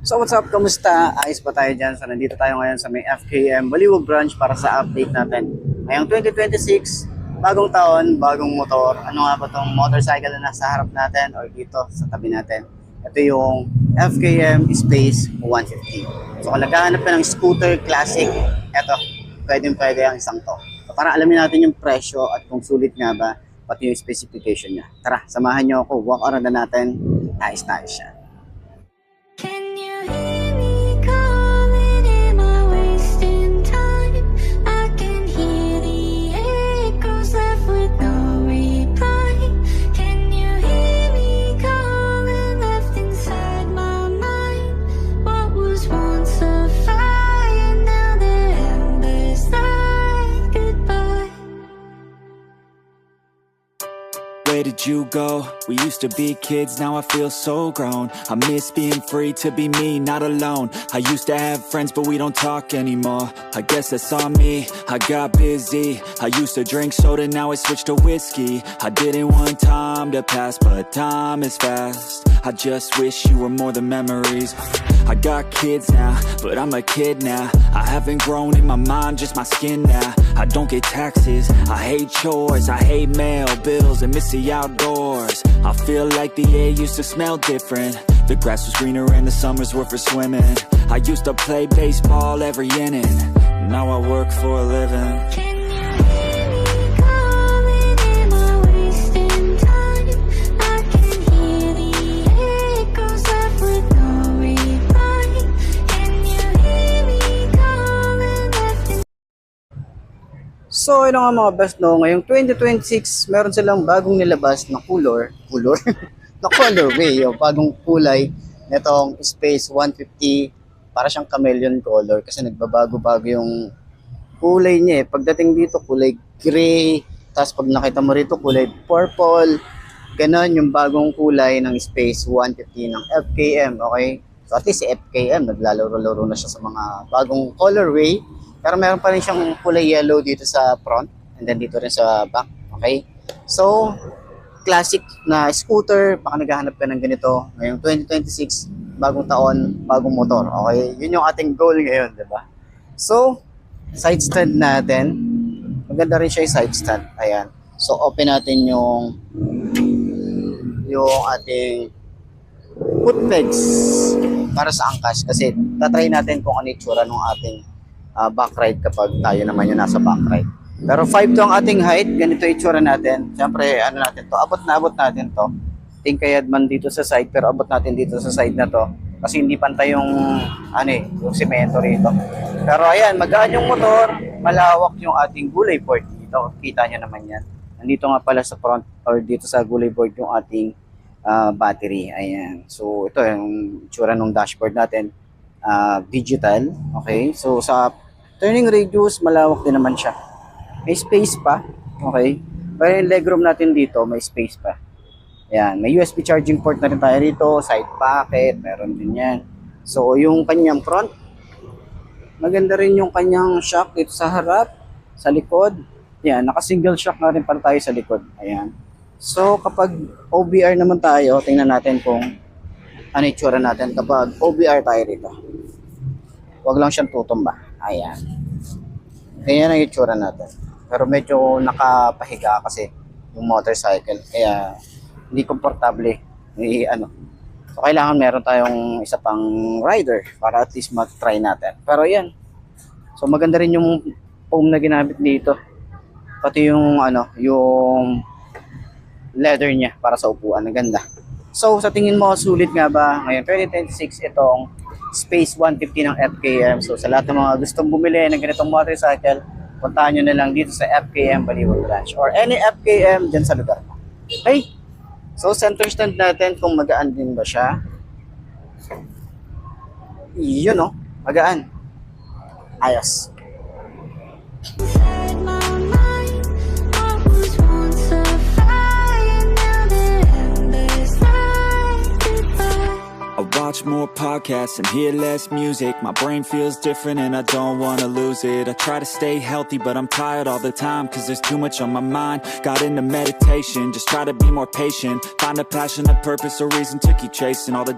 So what's up? Kamusta? Ayos pa tayo dyan. So nandito tayo ngayon sa may FKM Baliwag branch para sa update natin. Ngayong 2026, bagong taon, bagong motor. Ano nga ba itong motorcycle na nasa harap natin or dito sa tabi natin? Ito yung FKM Space 150. So kung naghahanap ka ng scooter classic, eto, pwede ang isang to. So, para alamin natin yung presyo at kung sulit nga ba, pati yung specification niya. Tara, samahan niyo ako. Walk around na natin. Nice siya. Can you hear me calling? Am I wasting time? I can hear the echoes left with no reply. Can you hear me calling? Left inside my mind. What was once a fire, now the embers like goodbye. Where did you go? We used to be kids, now I feel so grown. I miss being free to be me, not alone. I used to have friends, but we don't talk anymore. I guess that's on me, I got busy. I used to drink soda, now I switched to whiskey. I didn't want time to pass, but time is fast. I just wish you were more than memories. I got kids now, but I'm a kid now. I haven't grown in my mind, just my skin now. I don't get taxes, I hate chores, I hate mail, bills, and miss the outdoors. I feel like the air used to smell different. The grass was greener and the summers were for swimming. I used to play baseball every inning. Now I work for a living. Can you hear me calling? Am I wasting time? I can hear the echoes left with no reply. Can you hear me calling? Left in So, yun nga mga best, no? Ngayong 2026, meron silang bagong nilabas na na colorway, yung bagong kulay nitong Space 150, para siyang chameleon color kasi nagbabago-bago yung kulay niya eh. Pagdating dito, kulay gray, tapos pag nakita mo rito, kulay purple. Ganon yung bagong kulay ng Space 150 ng FKM, okay? So, at least si FKM, naglalaro-laro na siya sa mga bagong colorway. Pero meron pa rin siyang kulay yellow dito sa front and then dito rin sa back. Okay? So, classic na scooter, baka naghahanap ka ng ganito. Ngayong 2026, bagong taon, bagong motor. Okay? Yun yung ating goal ngayon, di ba? So, side stand natin. Maganda rin siya yung side stand. Ayan. So, open natin yung ating foot pegs para sa angkas. Kasi, tatry natin kung ano yung tsura ng ating back ride kapag tayo naman yung nasa back ride. Pero 5 to ang ating height, ganito itsura natin. Siyempre, ano natin to, abot natin to. Tingkayad man dito sa side, pero abot natin dito sa side na to. Kasi hindi pantay yung, yung semento rito. Pero ayan, magaan yung motor, malawak yung ating gulay board dito. Kita nyo naman yan. Nandito nga pala sa front or dito sa gulay board yung ating battery. Ayan. So, ito yung itsura ng dashboard natin. Digital. Okay? So, sa turning radius, malawak din naman siya. May space pa, okay? Pero yung legroom natin dito, may space pa. Ayan, may USB charging port na rin tayo dito, side pocket, meron din yan. So, yung kanyang front, maganda rin yung kanyang shock dito sa harap, sa likod. Ayan, naka-single shock na rin pala tayo sa likod. Ayan. So, kapag OBR naman tayo, tingnan natin kung ano itsura natin kapag OBR tayo dito. Huwag lang siyang tutumba. Ayan. Ganyan ang itsura natin. Pero medyo nakapahiga kasi yung motorcycle. Kaya hindi komportable. So kailangan meron tayong isa pang rider para at least mag-try natin. Pero yan. So maganda rin yung foam na ginamit dito. Pati yung yung leather niya para sa upuan. Ang ganda. So sa tingin mo, sulit nga ba ngayon 2026 itong Space 150 ng FKM? So sa lahat ng mga gustong bumili ng ganitong motorcycle, puntahan nyo na lang dito sa FKM Baliwag branch or any FKM dyan sa lugar mo. Okay? So center stand natin kung magaan din ba siya. Yun o, magaan. Ayos. inside my mind. What was once a fire, now the embers like goodbye. I watch more podcasts and hear less music. My brain feels different and I don't wanna lose it. I try to stay healthy but I'm tired all the time, cause there's too much on my mind. Got into meditation, just try to be more patient. Find a passion, a purpose, a reason to keep chasing all the